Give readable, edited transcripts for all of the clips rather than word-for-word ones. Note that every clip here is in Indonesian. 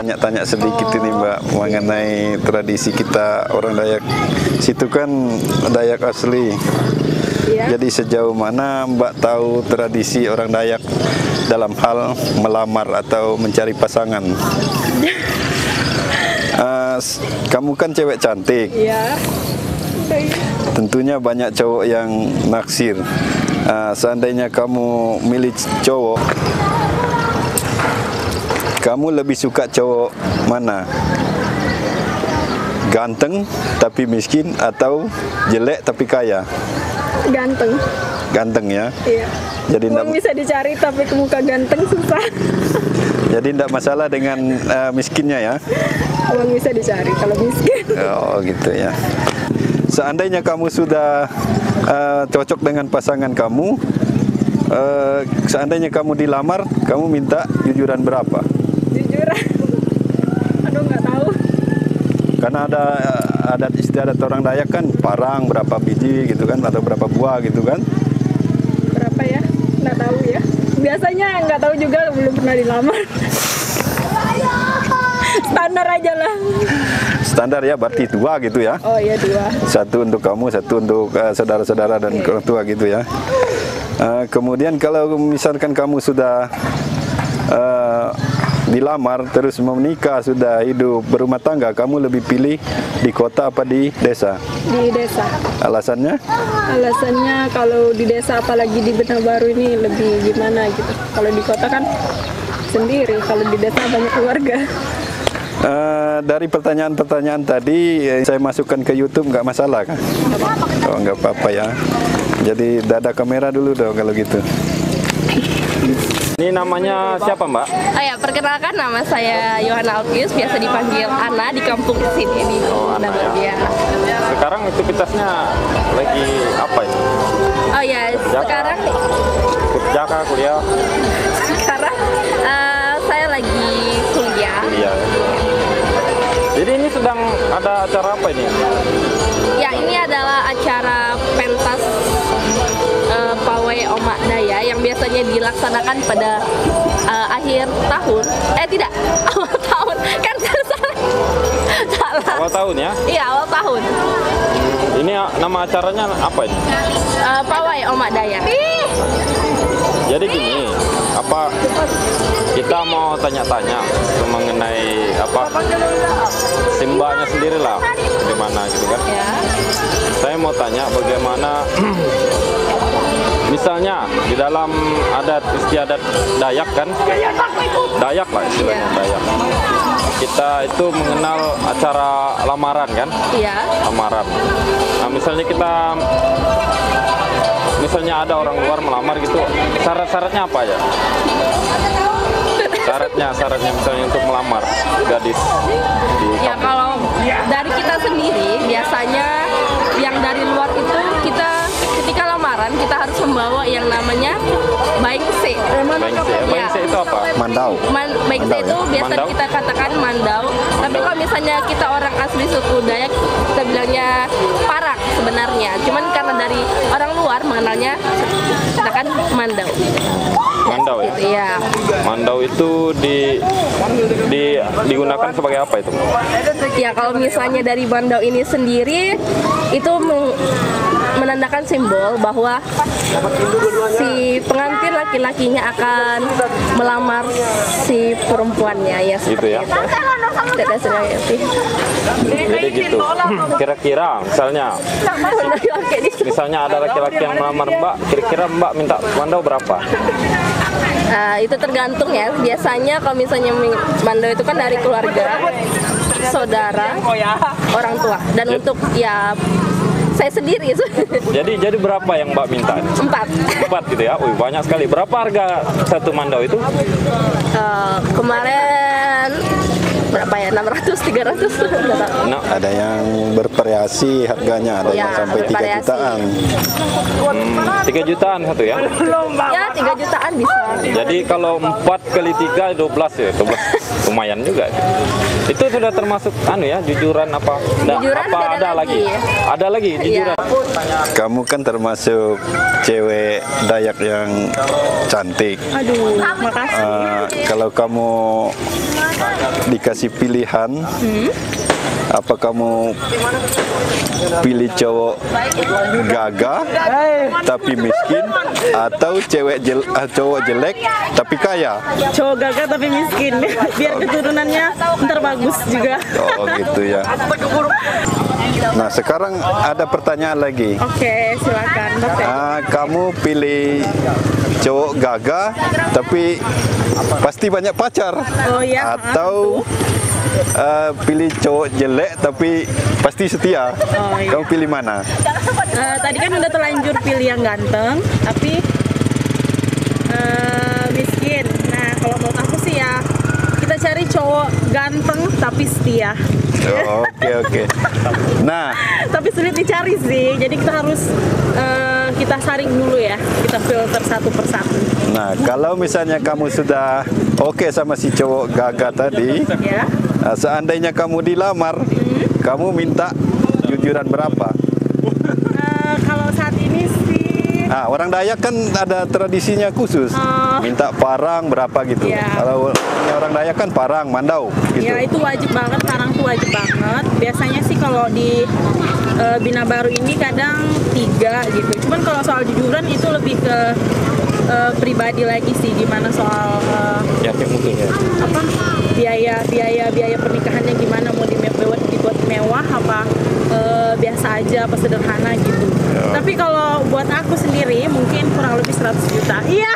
tanya-tanya sedikit ini Mbak mengenai tradisi kita orang Dayak. Situ kan Dayak asli. Iya. Jadi sejauh mana Mbak tahu tradisi orang Dayak dalam hal melamar atau mencari pasangan? Kamu kan cewek cantik. Iya. Tentunya banyak cowok yang naksir. Seandainya kamu milih cowok, kamu lebih suka cowok mana? Ganteng tapi miskin atau jelek tapi kaya? Ganteng. Ganteng ya. Iya. Jadi Uang bisa dicari tapi ke muka ganteng susah. jadi tidak masalah dengan miskinnya ya. Uang bisa dicari kalau miskin. Oh gitu ya. Seandainya kamu sudah cocok dengan pasangan kamu, seandainya kamu dilamar, kamu minta jujuran berapa? Jujuran. Aduh nggak tahu. Karena ada adat istiadat orang Dayak kan parang berapa biji gitu kan atau berapa buah gitu kan. Berapa ya? Nggak tahu ya. Biasanya nggak tahu juga, belum pernah dilamar. Standar aja lah. Standar ya, berarti dua gitu ya. Oh iya, 2. Satu untuk kamu, satu untuk saudara-saudara dan orang tua gitu ya. Kemudian kalau misalkan kamu sudah dilamar terus mau menikah, sudah hidup berumah tangga, kamu lebih pilih di kota apa di desa? Di desa. Alasannya? Alasannya kalau di desa, apalagi di Benau Baru ini, lebih gimana gitu. Kalau di kota kan sendiri, kalau di desa banyak keluarga. Dari pertanyaan-pertanyaan tadi saya masukkan ke YouTube, nggak masalah kan? Oh, nggak apa-apa ya. Jadi dada kamera dulu dong kalau gitu. Ini namanya siapa Mbak? Oh ya, perkenalkan, nama saya Yohana Alkius, biasa dipanggil Ana di kampung sini di Ya. Sekarang aktivitasnya lagi apa ini? Oh ya, sekarang Kuliah? sekarang saya lagi kuliah. Iya. Jadi ini sedang ada acara apa ini? Ya, ini adalah acara pentas pawai Omak Daya yang biasanya dilaksanakan pada akhir tahun. Tidak, awal tahun. Kan salah. Awal tahun ya? Iya, awal tahun. Ini nama acaranya apa ini? Pawai Omak Daya. Jadi gini, apa kita mau tanya-tanya mengenai apa simbahnya sendiri lah, bagaimana gitu kan? Ya. Saya mau tanya bagaimana misalnya di dalam adat istiadat Dayak kan, Dayak lah istilahnya, Dayak. Kita itu mengenal acara lamaran kan? Iya. Lamaran. Nah, misalnya ada orang luar melamar gitu, syarat-syaratnya apa ya? Syaratnya misalnya untuk melamar gadis di Ya, kalau dari kita sendiri biasanya yang dari luar itu, kita ketika lamaran kita harus membawa yang namanya baingse. Baingse itu apa? Mandau. Baingse Mandau, itu ya? biasa Mandau? kita katakan mandau. Tapi kalau misalnya kita orang asli suku Dayak, kita bilangnya parak sebenarnya. Cuman karena dari orang luar mengenalnya katakan mandau. Mandau ya? Iya. Mandau itu digunakan sebagai apa itu? Ya, kalau misalnya dari mandau ini sendiri itu menandakan simbol bahwa si pengantin laki-lakinya akan melamar si perempuannya, ya seperti ya? itu. Tidak sebenarnya sih. Jadi gitu. Kira-kira misalnya ada laki-laki yang melamar Mbak, kira-kira Mbak minta mandau berapa? Itu tergantung ya. Biasanya kalau misalnya mandau itu kan dari keluarga, saudara, orang tua, dan untuk ya saya sendiri. Jadi berapa yang Mbak minta? 4 gitu ya. Wih, banyak sekali. Berapa harga satu mandau itu? Kemarin berapa ya? 600, 300. Nah, ada yang bervariasi harganya, ada yang sampai 3 bervariasi. jutaan. 3 jutaan satu ya? Ya, 3 jutaan bisa. Jadi kalau 4 kali 3, 12 ya? 12. lumayan juga. Itu sudah termasuk ya, jujuran apa? Jujuran apa sudah ada lagi? Ada lagi jujuran. Kamu kan termasuk cewek Dayak yang cantik. Aduh, makasih. Kalau kamu dikasih pilihan, apa kamu pilih cowok gagah tapi miskin, atau cowok jelek tapi kaya? Cowok gagah tapi miskin, biar keturunannya ntar bagus juga. Oh gitu ya. Nah sekarang ada pertanyaan lagi. Oke, silakan. Kamu pilih cowok gagah tapi pasti banyak pacar, Oh iya, atau pilih cowok jelek tapi pasti setia? Oh, iya. Kamu pilih mana? Tadi kan udah terlanjur pilih yang ganteng, tapi miskin. Nah, kalau menurut aku sih ya, kita cari cowok ganteng tapi setia. Oh, oke. Nah, Tapi sulit dicari sih, jadi kita harus kita saring dulu ya, kita filter satu persatu. nah kalau misalnya kamu sudah oke sama si cowok gagah tadi, Ya. seandainya kamu dilamar, kamu minta jujuran berapa? Kalau saat ini sih, Orang Dayak kan ada tradisinya khusus, minta parang berapa gitu. Ya. Kalau orang Dayak kan parang, mandau gitu. ya itu wajib banget, sekarang tuh wajib banget. Biasanya sih kalau di Bina Baru ini kadang 3 gitu. Cuman kalau soal jujuran itu lebih ke pribadi lagi sih, gimana soal Yakin mutunya. apa biaya pernikahannya gimana, mau dibuat mewah apa biasa aja apa sederhana gitu. Tapi kalau buat aku sendiri mungkin kurang lebih 100 juta. Iya.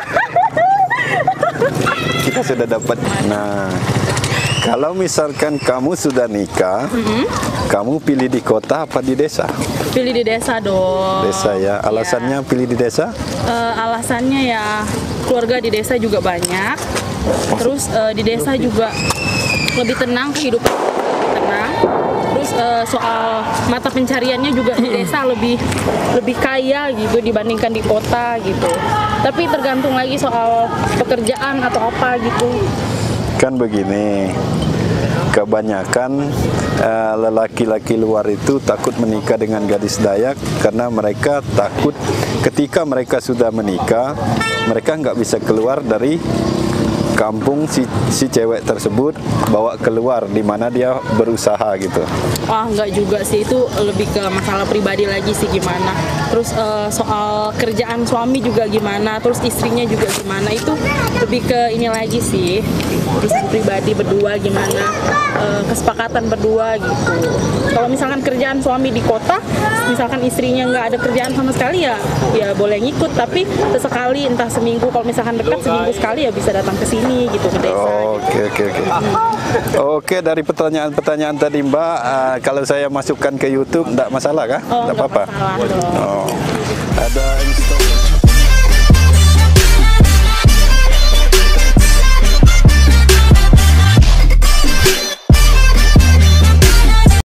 Kita sudah dapat. Nah, kalau misalkan kamu sudah nikah, kamu pilih di kota apa di desa? Pilih di desa dong. Desa ya. Alasannya pilih di desa? Alasannya ya keluarga di desa juga banyak. Terus di desa juga lebih tenang, kehidupan lebih tenang. Terus soal mata pencariannya juga di desa lebih kaya gitu dibandingkan di kota gitu. Tapi tergantung lagi soal pekerjaan atau apa gitu. Kan begini, kebanyakan lelaki-laki luar itu takut menikah dengan gadis Dayak karena mereka takut ketika mereka sudah menikah, mereka nggak bisa keluar dari kampung si cewek tersebut, bawa keluar di mana dia berusaha gitu. Enggak juga sih, itu lebih ke masalah pribadi lagi sih gimana. Terus soal kerjaan suami juga gimana, terus istrinya juga gimana, itu lebih ke ini lagi sih, urusan pribadi berdua gimana, kesepakatan berdua gitu. Kalau misalkan kerjaan suami di kota, misalkan istrinya nggak ada kerjaan sama sekali ya boleh ngikut, tapi sesekali entah seminggu, kalau misalkan dekat seminggu sekali ya bisa datang ke sini gitu, ke desa. Oke. Oke, dari pertanyaan-pertanyaan tadi Mbak, kalau saya masukkan ke YouTube, enggak masalah kah? Oh, Enggak nggak apa-apa. masalah dong. Oh. Ada Instagram.